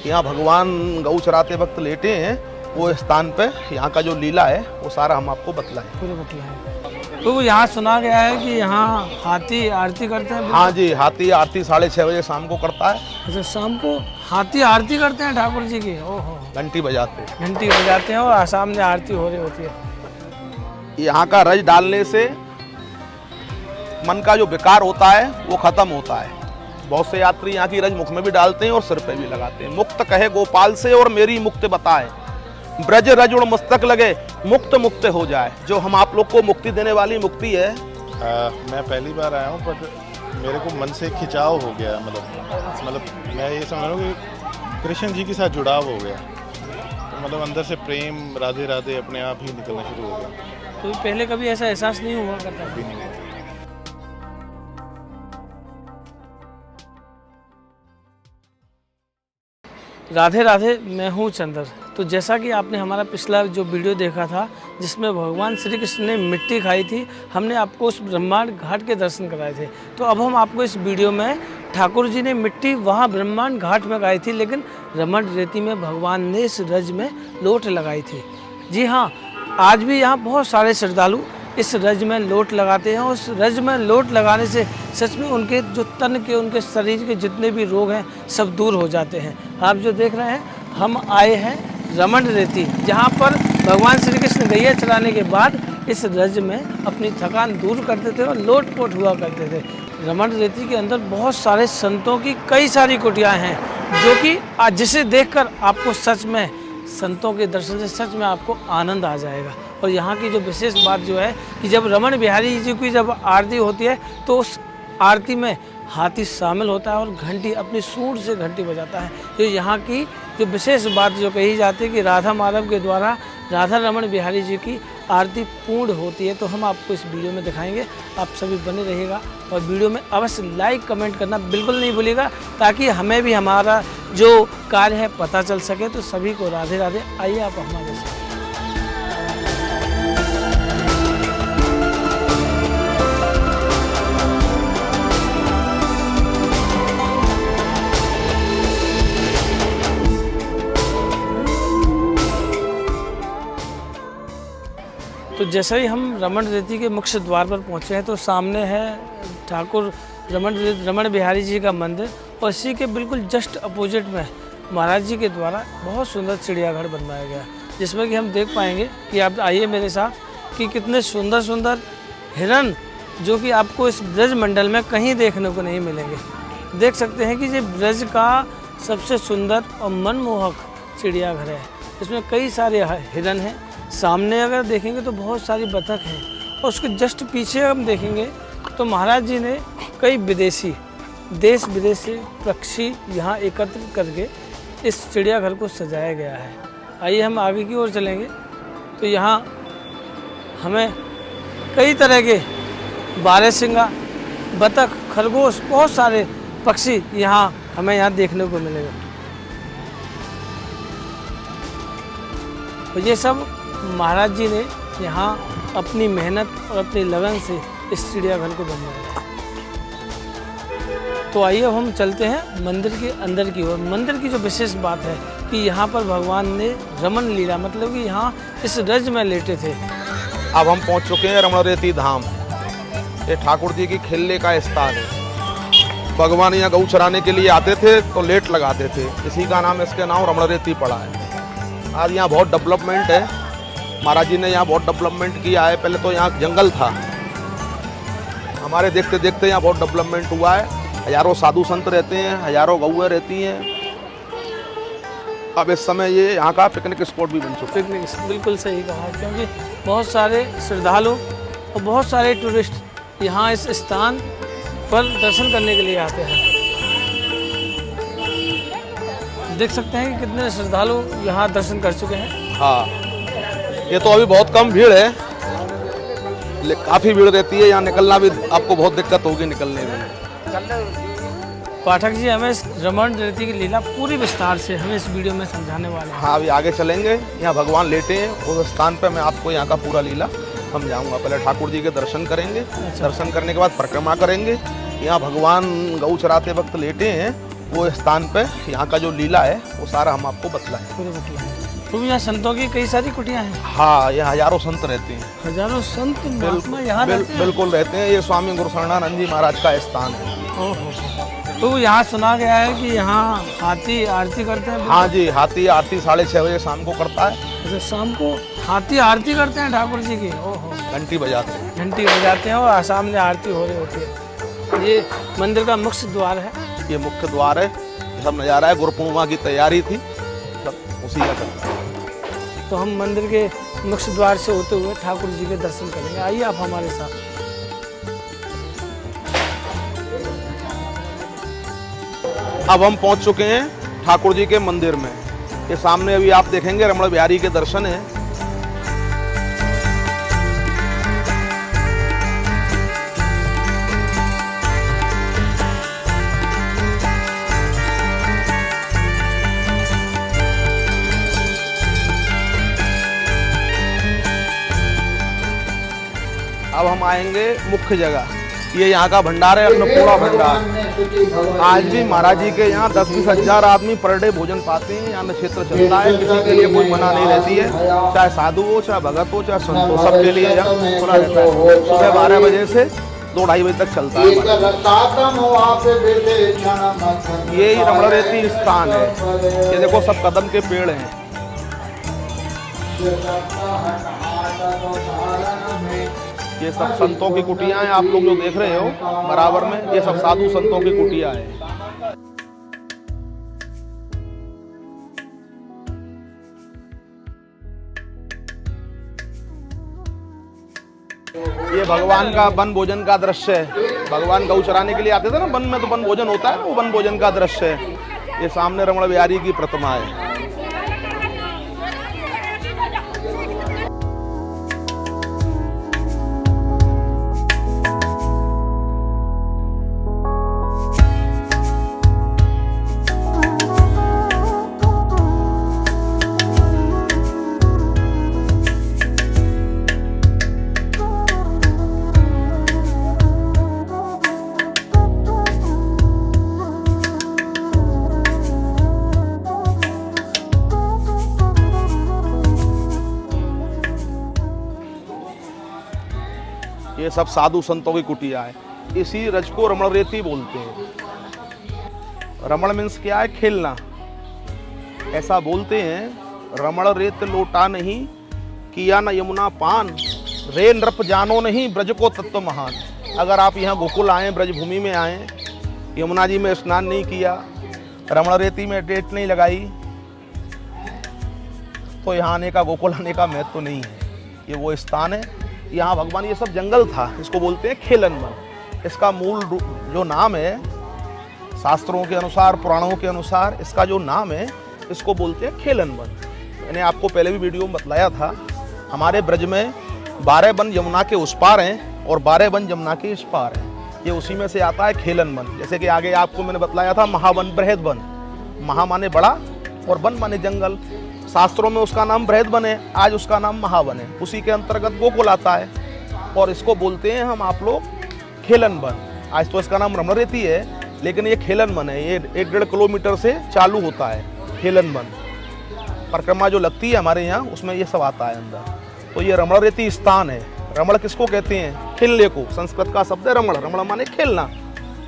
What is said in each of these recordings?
यहाँ भगवान गऊ चराते वक्त लेटे हैं, वो स्थान पे यहाँ का जो लीला है वो सारा हम आपको बतलाएं। पूरे बतलाएं। तो यहाँ सुना गया है कि यहाँ हाथी आरती करते हैं। हाँ जी, हाथी आरती 6:30 बजे शाम को करता है। अच्छा, शाम को हाथी आरती करते हैं ठाकुर जी की? ओहो, घंटी बजाते हैं और सामने आरती हो रही होती है। यहाँ का रज डालने से मन का जो विकार होता है वो खत्म होता है। बहुत से यात्री यहाँ की रज मुख में भी डालते हैं और सिर पे भी लगाते हैं। मुक्त कहे गोपाल से और मेरी मुक्ति बताए, ब्रज रज उड़ मस्तक लगे, मुक्त मुक्त हो जाए। जो हम आप लोग को मुक्ति देने वाली मुक्ति है। मैं पहली बार आया हूँ, पर मेरे को मन से खिंचाव हो गया। मतलब मैं ये समझ रहा हूँ कि कृष्ण जी के साथ जुड़ाव हो गया। तो मतलब अंदर से प्रेम, राधे राधे अपने आप ही निकलना शुरू हो गया। तो पहले कभी ऐसा एहसास नहीं हुआ करता? अभी नहीं हुआ। राधे राधे, मैं हूँ चंदर। तो जैसा कि आपने हमारा पिछला जो वीडियो देखा था जिसमें भगवान श्री कृष्ण ने मिट्टी खाई थी, हमने आपको उस ब्रह्मांड घाट के दर्शन कराए थे। तो अब हम आपको इस वीडियो में ठाकुर जी ने मिट्टी वहाँ ब्रह्मांड घाट में खाई थी, लेकिन रमण रेती में भगवान ने इस रज में लोट लगाई थी। जी हाँ, आज भी यहाँ बहुत सारे श्रद्धालु इस रज में लोट लगाते हैं और उस रज में लोट लगाने से सच में उनके जो तन के, उनके शरीर के जितने भी रोग हैं सब दूर हो जाते हैं। आप जो देख रहे हैं, हम आए हैं रमण रेती, जहाँ पर भगवान श्री कृष्ण गैया चराने के बाद इस रज में अपनी थकान दूर करते थे और लोट पोट हुआ करते थे। रमण रेती के अंदर बहुत सारे संतों की कई सारी कुटियाँ हैं, जो कि आज जिसे देखकर आपको सच में संतों के दर्शन से सच में आपको आनंद आ जाएगा। और यहाँ की जो विशेष बात जो है कि जब रमण बिहारी जी की जब आरती होती है तो उस आरती में हाथी शामिल होता है और घंटी, अपनी सूंड से घंटी बजाता है। तो यहाँ की जो विशेष बात जो कही जाती है कि राधा माधव के द्वारा राधा रमण बिहारी जी की आरती पूर्ण होती है, तो हम आपको इस वीडियो में दिखाएंगे। आप सभी बने रहिएगा और वीडियो में अवश्य लाइक कमेंट करना बिल्कुल नहीं भूलिएगा, ताकि हमें भी हमारा जो कार्य है पता चल सके। तो सभी को राधे राधे। आइए आप हमारे साथ। तो जैसे ही हम रमण रेती के मुख्य द्वार पर पहुंचे हैं तो सामने है ठाकुर रमण बिहारी जी का मंदिर, और इसी के बिल्कुल जस्ट अपोजिट में महाराज जी के द्वारा बहुत सुंदर चिड़ियाघर बनवाया गया, जिसमें कि हम देख पाएंगे कि आप आइए मेरे साथ कि कितने सुंदर सुंदर हिरन जो कि आपको इस ब्रज मंडल में कहीं देखने को नहीं मिलेंगे। देख सकते हैं कि ये ब्रज का सबसे सुंदर और मनमोहक चिड़ियाघर है। इसमें कई सारे हिरन हैं। सामने अगर देखेंगे तो बहुत सारी बतख हैं, और उसके जस्ट पीछे हम देखेंगे तो महाराज जी ने कई विदेशी, देश विदेश से पक्षी यहाँ एकत्रित करके इस चिड़ियाघर को सजाया गया है। आइए हम आगे की ओर चलेंगे तो यहाँ हमें कई तरह के बारहसिंगा, बतख, खरगोश, बहुत सारे पक्षी यहाँ हमें यहाँ देखने को मिलेंगे। तो ये सब महाराज जी ने यहाँ अपनी मेहनत और अपनी लगन से इस चिड़ियाघर को बनवाया। तो आइए अब हम चलते हैं मंदिर के अंदर की ओर। मंदिर की जो विशेष बात है कि यहाँ पर भगवान ने रमन लीला, मतलब कि यहाँ इस रज में लेटे थे। अब हम पहुँच चुके हैं रमण रेती धाम। ये ठाकुर जी की खेलने का स्थान है। भगवान यहाँ गऊ चराने के लिए आते थे तो लेट लगाते थे, इसी का नाम, इसके नाम रमण रेती पड़ा है। आज यहाँ बहुत डेवलपमेंट है। महाराज जी ने यहाँ बहुत डेवलपमेंट किया है। पहले तो यहाँ जंगल था, हमारे देखते देखते यहाँ बहुत डेवलपमेंट हुआ है। हजारों साधु संत रहते हैं, हजारों गौएं रहती हैं। अब इस समय ये यहाँ का पिकनिक स्पॉट भी बन चुका है। पिकनिक, बिल्कुल सही कहा, क्योंकि बहुत सारे श्रद्धालु और बहुत सारे टूरिस्ट यहाँ इस स्थान पर दर्शन करने के लिए आते हैं। देख सकते हैं कि कितने श्रद्धालु यहाँ दर्शन कर चुके हैं। हाँ, ये तो अभी बहुत कम भीड़ है, काफ़ी भीड़ रहती है। यहाँ निकलना भी आपको बहुत दिक्कत होगी निकलने में। पाठक जी हमें इस रमण रेती की लीला पूरी विस्तार से हमें इस वीडियो में समझाने वाले हैं। हाँ, अभी आगे चलेंगे। यहाँ भगवान लेटे हैं, उस स्थान पे मैं आपको यहाँ का पूरा लीला समझाऊंगा। पहले ठाकुर जी के दर्शन करेंगे। दर्शन करने के बाद परिक्रमा करेंगे। यहाँ भगवान गऊ चराते वक्त लेटे हैं, वो स्थान पे यहाँ का जो लीला है वो सारा हम आपको बतलाएं। पूरे बतलाएं। तो यहाँ संतों की कई सारी कुटियाँ हैं। हाँ, ये हजारों संत रहते हैं। हजारों संत महात्मा यहाँ रहते हैं। बिल्कुल रहते हैं। ये स्वामी गुरु शरणानंद जी महाराज का स्थान है। ओहो। तो यहाँ सुना गया है कि यहाँ हाथी आरती करते हैं। हाँ जी, हाथी आरती 6:30 बजे शाम को करता है। जैसे शाम को हाथी आरती करते हैं ठाकुर जी की। ओहो। घंटी बजाते हैं। घंटी बजाते हैं और सामने आरती हो रही होती है। ये मंदिर का मुख्य द्वार है। ये मुख्य द्वार है। ये सब नज़ारा है। गुरु पूर्णिमा की तैयारी थी, सब उसी का चलता है। तो हम मंदिर के मुख्य द्वार से होते हुए ठाकुर जी के दर्शन करेंगे। आइए आप हमारे साथ। अब हम पहुंच चुके हैं ठाकुर जी के मंदिर में। ये सामने अभी आप देखेंगे रमण बिहारी के दर्शन है। अब हम आएंगे मुख्य जगह। ये यहाँ का भंडार है, अन्नपूर्णा भंडार। आज भी महाराज जी के यहाँ 10-20 हजार आदमी पर डे भोजन पाते हैं। यहाँ क्षेत्र चलता है, किसी के लिए कोई मना नहीं रहती है। चाहे साधु हो, चाहे भगत हो, चाहे संत हो, सबके लिए यहाँ खुला रहता है। सुबह 12 बजे से 2-2:30 बजे तक चलता है। यही रमणरेती स्थान है। ये देखो सब कदम के पेड़ हैं। ये सब संतों की कुटियां हैं। आप लोग जो देख रहे हो बराबर में, ये सब साधु संतों की कुटियां हैं। ये भगवान का वन भोजन का दृश्य है। भगवान गौ चराने के लिए आते थे ना वन में, तो वन भोजन होता है ना, वो वन भोजन का दृश्य है। ये सामने रमण बिहारी की प्रतिमा है। ये सब साधु संतों की कुटिया है। इसी रज को रमणरेती बोलते हैं। रमण मीन्स क्या है? खेलना। ऐसा बोलते हैं, रमण रेत लोटा नहीं, किया न यमुना पान, रे नृप जानो नहीं, ब्रज को तत्व महान। अगर आप यहाँ गोकुल आए, ब्रजभूमि में आए, यमुना जी में स्नान नहीं किया, रमणरेती में डेट नहीं लगाई, तो यहाँ आने का, गोकुल आने का महत्व तो नहीं है। ये वो स्थान है। यहाँ भगवान, ये सब जंगल था, इसको बोलते हैं खेलन वन। इसका मूल जो नाम है, शास्त्रों के अनुसार, पुराणों के अनुसार, इसका जो नाम है, इसको बोलते हैं खेलन वन। मैंने आपको पहले भी वीडियो में बतलाया था, हमारे ब्रज में 12 वन यमुना के उस पार हैं और 12 वन यमुना के इस पार हैं। ये उसी में से आता है खेलन वन। जैसे कि आगे आपको मैंने बतलाया था, महावन बृहद वन। महा माने बड़ा और वन माने जंगल। शास्त्रों में उसका नाम बृहद वन है, आज उसका नाम महावन है। उसी के अंतर्गत गोकुल आता है और इसको बोलते हैं हम आप लोग खेलन वन। आज तो इसका नाम रमणरेती है, लेकिन ये खेलन वन है। ये 1-1.5 किलोमीटर से चालू होता है खेलन वन। परिक्रमा जो लगती है हमारे यहाँ, उसमें ये सब आता है अंदर। तो ये रमणरेती स्थान है। रमण किसको कहते हैं? खेलने को। संस्कृत का शब्द है रमण। रमण माने खेलना,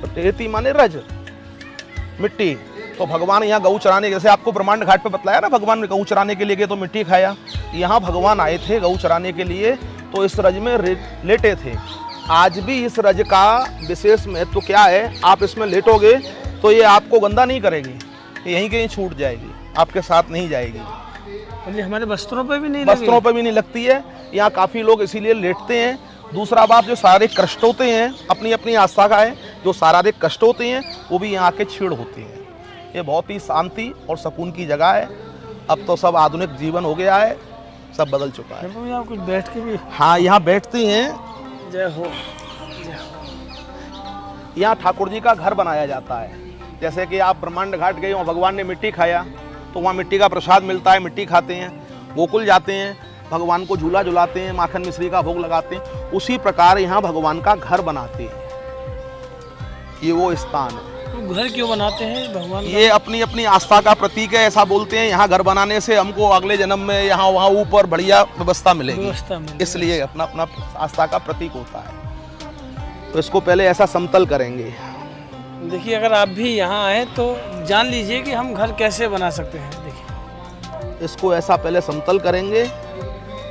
रेती माने रज, मिट्टी। तो भगवान यहाँ गऊ चराने, जैसे आपको ब्रह्मांड घाट पे बतलाया ना, भगवान ने गऊ चराने के लिए गए तो मिट्टी खाया। यहाँ भगवान आए थे गऊ चराने के लिए, तो इस रज में लेटे थे। आज भी इस रज का विशेष महत्व क्या है? आप इसमें लेटोगे तो ये आपको गंदा नहीं करेगी, यहीं कहीं छूट जाएगी, आपके साथ नहीं जाएगी। हमारे वस्त्रों पे भी नहीं वस्त्रों पे भी नहीं लगती है। यहाँ काफ़ी लोग इसीलिए लेटते हैं। दूसरा बात, जो शारीरिक कष्ट होते हैं, अपनी अपनी आस्था का है, जो शारीरिक कष्ट होते हैं वो भी यहाँ के छीड़ होते हैं। ये बहुत ही शांति और सुकून की जगह है। अब तो सब आधुनिक जीवन हो गया है, सब बदल चुका है। यहाँ कुछ बैठ के भी, हाँ, यहाँ बैठते हैं। जय हो। यहाँ ठाकुर जी का घर बनाया जाता है। जैसे कि आप ब्रह्मांड घाट गए, वहाँ भगवान ने मिट्टी खाया, तो वहाँ मिट्टी का प्रसाद मिलता है, मिट्टी खाते हैं। गोकुल जाते हैं, भगवान को झूला झुलाते हैं, माखन मिश्री का भोग लगाते हैं। उसी प्रकार यहाँ भगवान का घर बनाते हैं। ये वो स्थान है। तो घर क्यों बनाते हैं भगवान? ये अपनी अपनी आस्था का प्रतीक है, ऐसा बोलते हैं। यहाँ घर बनाने से हमको अगले जन्म में यहाँ वहाँ ऊपर बढ़िया व्यवस्था मिलेगी, इसलिए अपना अपना आस्था का प्रतीक होता है। तो इसको पहले ऐसा समतल करेंगे। देखिए, अगर आप भी यहाँ आए तो जान लीजिए कि हम घर कैसे बना सकते हैं। देखिए, इसको ऐसा पहले समतल करेंगे।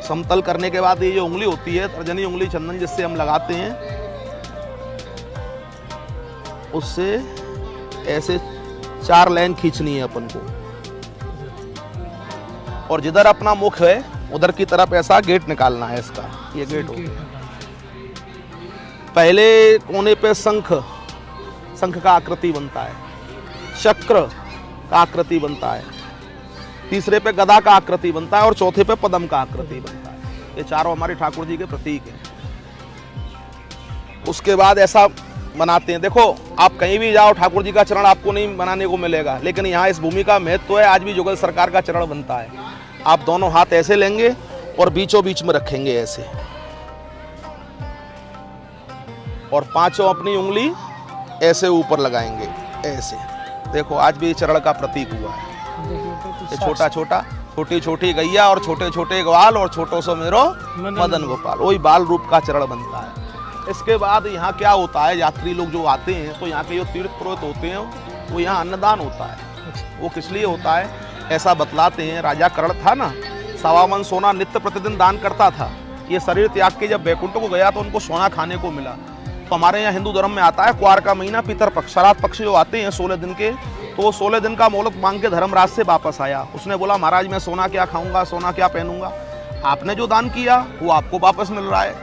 समतल करने के बाद ये जो उंगली होती है, तर्जनी उंगली चंदन जिससे हम लगाते हैं, उससे ऐसे 4 लाइन खींचनी है अपन को, और जिधर अपना मुख है उधर की तरफ ऐसा गेट निकालना है इसका। ये गेट हो गया। पहले कोने पे शंख का आकृति बनता है, चक्र का आकृति बनता है, तीसरे पे गदा का आकृति बनता है और चौथे पे पद्म का आकृति बनता है। ये चारों हमारे ठाकुर जी के प्रतीक हैं। उसके बाद ऐसा बनाते हैं। देखो, आप कहीं भी जाओ ठाकुर जी का चरण आपको नहीं बनाने को मिलेगा, लेकिन यहाँ इस भूमि का महत्व है। आज भी जुगल सरकार का चरण बनता है। आप दोनों हाथ ऐसे लेंगे और बीचों बीच में रखेंगे ऐसे, और 5 अपनी उंगली ऐसे ऊपर लगाएंगे ऐसे। देखो, आज भी चरण का प्रतीक हुआ है। ये छोटा छोटा, छोटी छोटी गैया और छोटे छोटे ग्वाल और छोटो सो मेरो मदन गोपाल, वही बाल रूप का चरण बनता है। इसके बाद यहाँ क्या होता है, यात्री लोग जो आते हैं तो यहाँ के जो तीर्थ पुरोहित होते हैं वो यहाँ अन्नदान होता है। वो किस लिए होता है ऐसा बतलाते हैं। राजा कर्ण था ना, 1.25 मन सोना नित्य प्रतिदिन दान करता था। ये शरीर त्याग के जब बैकुंठ को गया तो उनको सोना खाने को मिला। तो हमारे यहाँ हिंदू धर्म में आता है क्वार का महीना, पितर पक्ष, श्राद्ध पक्ष जो आते हैं 16 दिन के, तो वो 16 दिन का मोहलत मांग के धर्मराज से वापस आया। उसने बोला, महाराज मैं सोना क्या खाऊंगा, सोना क्या पहनूंगा, आपने जो दान किया वो आपको वापस मिल रहा है,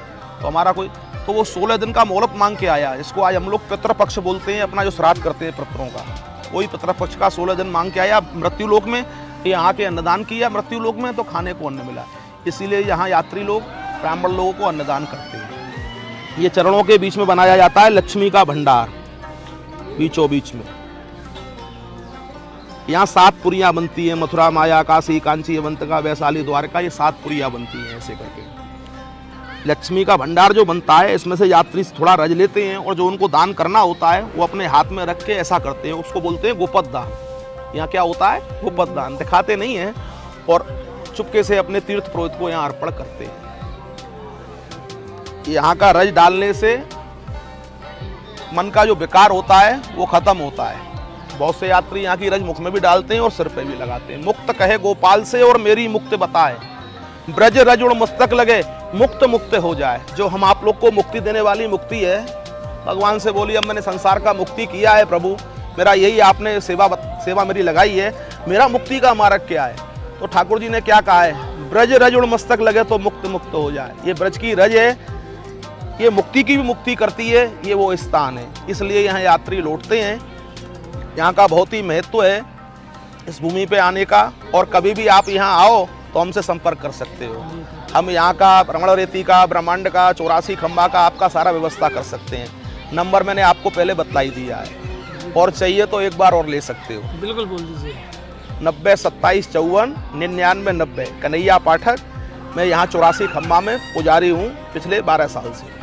तो हमारा कोई, तो वो 16 दिन का मोहलत मांग के आया। इसको आज हम लोग पितृपक्ष बोलते हैं, अपना जो श्राद्ध करते हैं पितरों का, वही पितृपक्ष का 16 दिन मांग के आया। मृत्यु लोक में यहाँ के अन्नदान किया, मृत्यु लोक में तो खाने को अन्न मिला। इसीलिए यहाँ यात्री लोग ब्राह्मण लोगों को अन्नदान करते हैं। ये चरणों के बीच में बनाया जाता है लक्ष्मी का भंडार, बीचों बीच में। यहाँ 7 पुरियाँ बनती हैं, मथुरा, माया, काशी, कांची, अवंतिका, वैशाली, द्वारका, ये 7 पुरियाँ बनती हैं ऐसे करके। लक्ष्मी का भंडार जो बनता है, इसमें से यात्री थोड़ा रज लेते हैं और जो उनको दान करना होता है वो अपने हाथ में रख के ऐसा करते हैं, उसको बोलते हैं गोपद दान। यहाँ क्या होता है, गोपद दान। दिखाते नहीं है और चुपके से अपने तीर्थ पुरोहित को यहाँ अर्पण करते हैं। यहाँ का रज डालने से मन का जो विकार होता है वो खत्म होता है। बहुत से यात्री यहाँ की रज मुख में भी डालते हैं और सिर पे भी लगाते हैं। मुक्त कहे गोपाल से और मेरी मुक्ति बताए, ब्रज रज उड़ मस्तक लगे, मुक्त मुक्त हो जाए। जो हम आप लोग को मुक्ति देने वाली मुक्ति है, भगवान से बोली अब मैंने संसार का मुक्ति किया है प्रभु, मेरा यही आपने सेवा मेरी लगाई है, मेरा मुक्ति का मार्ग क्या है। तो ठाकुर जी ने क्या कहा है, ब्रज रज उड़ मस्तक लगे तो मुक्त मुक्त हो जाए। ये ब्रज की रज है, ये मुक्ति की भी मुक्ति करती है, ये वो स्थान है। इसलिए यहाँ यात्री लौटते हैं। यहाँ का बहुत ही महत्व है इस भूमि पे आने का। और कभी भी आप यहाँ आओ तो हमसे संपर्क कर सकते हो। हम यहाँ का भ्रमण रेती का, ब्रह्मांड का, 84 खंबा का आपका सारा व्यवस्था कर सकते हैं। नंबर मैंने आपको पहले बतला ही दिया है, और चाहिए तो एक बार और ले सकते हो। बिल्कुल बोल दीजिए। 90 27 54 99 90। कन्हैया पाठक, मैं यहाँ 84 खंबा में पुजारी हूँ पिछले 12 साल से।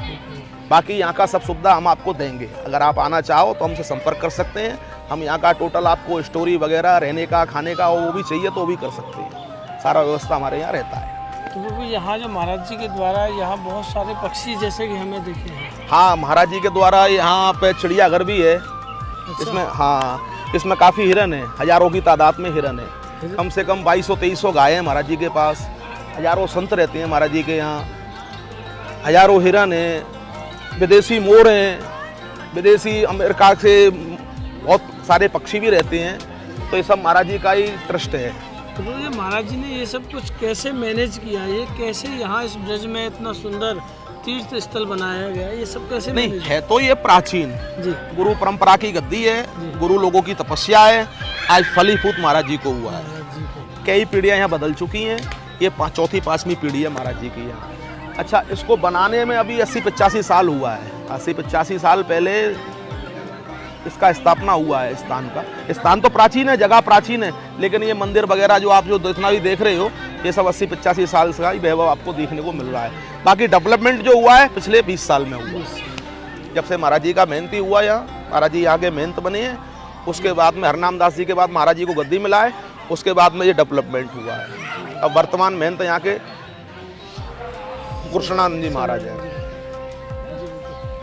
बाकी यहाँ का सब सुविधा हम आपको देंगे। अगर आप आना चाहो तो हमसे संपर्क कर सकते हैं। हम यहाँ का टोटल आपको स्टोरी वगैरह, रहने का, खाने का, वो भी चाहिए तो वो भी कर सकते हैं। सारा व्यवस्था हमारे यहाँ रहता है। तो बिल्कुल यहाँ जो महाराज जी के द्वारा यहाँ बहुत सारे पक्षी जैसे कि हमें देखे हैं। हाँ, महाराज जी के द्वारा यहाँ पे चिड़ियाघर भी है। इसमें हाँ, इसमें काफ़ी हिरन है, हजारों की तादाद में हिरन है। कम से कम 2200-2300 गाय हैं महाराज जी के पास। हजारों संत रहते हैं महाराज जी के यहाँ। हजारों हिरन है, विदेशी मोर हैं, विदेशी अमेरिका से बहुत सारे पक्षी भी रहते हैं। तो ये सब महाराज जी का ही ट्रस्ट है। तो ये महाराज जी ने ये सब कुछ कैसे मैनेज किया, ये कैसे यहाँ इस ब्रज में इतना सुंदर तीर्थ स्थल बनाया गया, ये सब कैसे नहीं है? तो ये प्राचीन जी गुरु परंपरा की गद्दी है, गुरु लोगों की तपस्या है। आज फलीभूत महाराज जी को हुआ है। कई पीढ़ियाँ यहाँ बदल चुकी हैं, ये 4वीं 5वीं पीढ़ी है महाराज जी की यहाँ। अच्छा, इसको बनाने में अभी 80-85 साल हुआ है। 80-85 साल पहले इसका स्थापना हुआ है। स्थान का, स्थान तो प्राचीन है, जगह प्राचीन है, लेकिन ये मंदिर वगैरह जो आप जो जितना भी देख रहे हो, ये सब 80-85 साल का ही वैभव आपको देखने को मिल रहा है। बाकी डेवलपमेंट जो हुआ है पिछले 20 साल में हुआ, जब से महाराज जी का मेहनती हुआ यहाँ महाराज जी यहाँ के महंत बने हैं, उसके बाद में हरनाम दास जी के बाद महाराज जी को गद्दी मिला है, उसके बाद में ये डेवलपमेंट हुआ है। अब वर्तमान महंत यहाँ के कृष्णानंद जी महाराज हैं,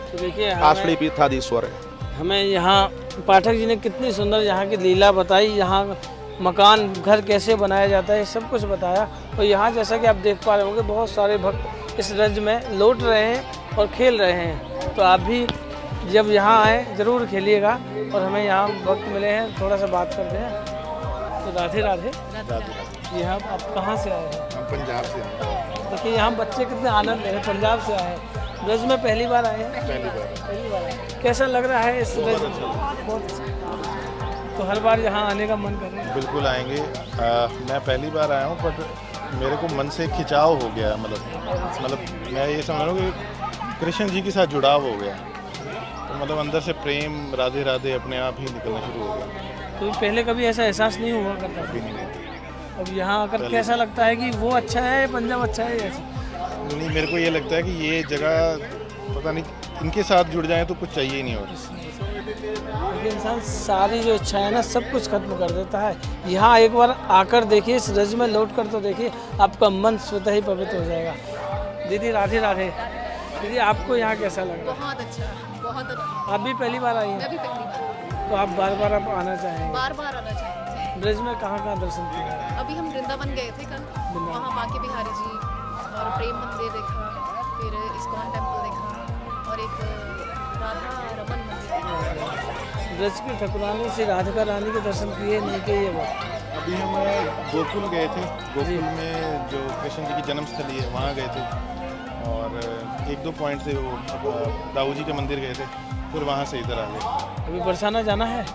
तो देखिए आश्रय पीठाधीश्वर है। हमें यहाँ पाठक जी ने कितनी सुंदर यहाँ की लीला बताई, यहाँ मकान घर कैसे बनाया जाता है सब कुछ बताया। और यहाँ जैसा कि आप देख पा रहे होंगे बहुत सारे भक्त इस रज में लौट रहे हैं और खेल रहे हैं। तो आप भी जब यहाँ आए ज़रूर खेलिएगा। और हमें यहाँ भक्त मिले हैं, थोड़ा सा बात करते हैं। तो राधे राधे। जी हाँ, आप कहाँ से आए हैं? हम पंजाब से हैं। देखिए यहाँ बच्चे कितने आनंद ले रहे हैं, पंजाब से आए हैं, ब्रज में पहली बार आए हैं। पहली बार आए। कैसा लग रहा है इस ब्रज? बहुत अच्छा। तो हर बार यहाँ आने का मन कर रहा है? बिल्कुल आएंगे। मैं पहली बार आया हूँ, बट मेरे को मन से खिंचाव हो गया। मतलब मैं ये समझ रहा हूँ कि कृष्ण जी के साथ जुड़ाव हो गया। तो मतलब अंदर से प्रेम राधे राधे अपने आप ही निकलना शुरू हो गया। तो पहले कभी ऐसा एहसास नहीं हुआ करता था? अभी नहीं हुआ। अब यहाँ आकर कैसा लगता है कि वो अच्छा है, पंजाब अच्छा है? ऐसा नहीं, मेरे को ये लगता है कि ये जगह पता नहीं, इनके साथ जुड़ जाए तो कुछ चाहिए ही नहीं। और क्योंकि इंसान सारी जो इच्छा है ना सब कुछ खत्म कर देता है। यहाँ एक बार आकर देखिए, इस रज में लौट कर तो देखिए, आपका मन स्वतः ही पवित्र हो जाएगा। दीदी राधे राधे। दीदी आपको यहाँ कैसा लग रहा है? बहुत अच्छा, बहुत अच्छा। आप भी पहली बार आई मैं हैं? भी पहली बार, तो आप बार बार आप आना चाहेंगे? बार बार आना चाहेंगे। ब्रज में कहाँ कहाँ दर्शन किया? अभी हम वृंदावन गए थे कल, वहाँ बांके बिहारी जी और प्रेम मंदिर देखा, फिर इस्कॉन टेम्पल देखा और एक राधा रमन मंदिर देखा। ब्रज की ठकुरानी श्री राधिका रानी के दर्शन किए नहीं किए? ये बात अभी हम गोकुल गए थे। गोकुल में जो कृष्ण जी की जन्मस्थली है वहाँ गए थे, और एक दो पॉइंट से वो दाऊ जी के मंदिर गए थे, फिर वहाँ से इधर आ गए। अभी बरसाना जाना है?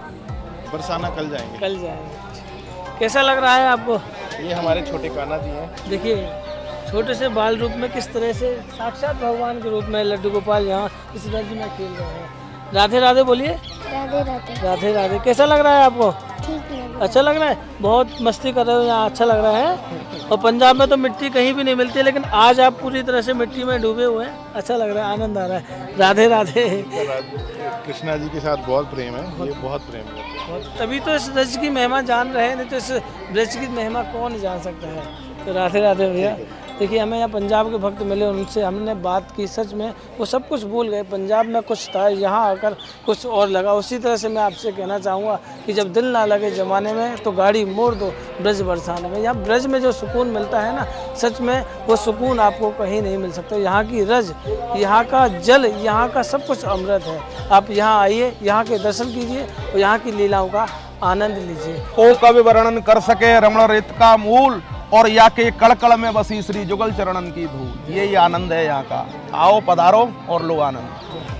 बरसाना कल जाएंगे। कल जाएंगे। कैसा लग रहा है आपको? ये हमारे छोटे कान्हा जी हैं। देखिए छोटे से बाल रूप में किस तरह से साक्षात भगवान के रूप में लड्डू गोपाल यहाँ इस रज में खेल रहे हैं। राधे राधे बोलिए। राधे राधे। राधे राधे। कैसा लग रहा है आपको? ठीक लग अच्छा लग रहा है? बहुत मस्ती कर रहे हो यहाँ, अच्छा लग रहा है। और पंजाब में तो मिट्टी कहीं भी नहीं मिलती, लेकिन आज आप पूरी तरह से मिट्टी में डूबे हुए हैं, अच्छा लग रहा है, आनंद आ रहा है। राधे राधे। कृष्णा जी के साथ बहुत प्रेम है, ये बहुत प्रेम करते हैं। तभी तो इस ब्रज की महिमा जान रहे हैं, नहीं तो इस ब्रज की महिमा कौन जान सकता है। तो राधे राधे भैया। देखिए हमें यहाँ पंजाब के भक्त मिले, उनसे हमने बात की, सच में वो सब कुछ भूल गए। पंजाब में कुछ था, यहाँ आकर कुछ और लगा। उसी तरह से मैं आपसे कहना चाहूँगा कि जब दिल ना लगे ज़माने में तो गाड़ी मोड़ दो ब्रज बरसाने में। यहाँ ब्रज में जो सुकून मिलता है ना, सच में वो सुकून आपको कहीं नहीं मिल सकता। यहाँ की रज, यहाँ का जल, यहाँ का सब कुछ अमृत है। आप यहाँ आइए, यहाँ के दर्शन कीजिए और यहाँ की लीलाओं का आनंद लीजिए। ओ कवि वर्णन कर सके रमण रित का मूल, और या के कड़कड़ में बसी श्री जुगल चरणन की धूल। यही आनंद है यहाँ का। आओ पधारो और लो आनंद।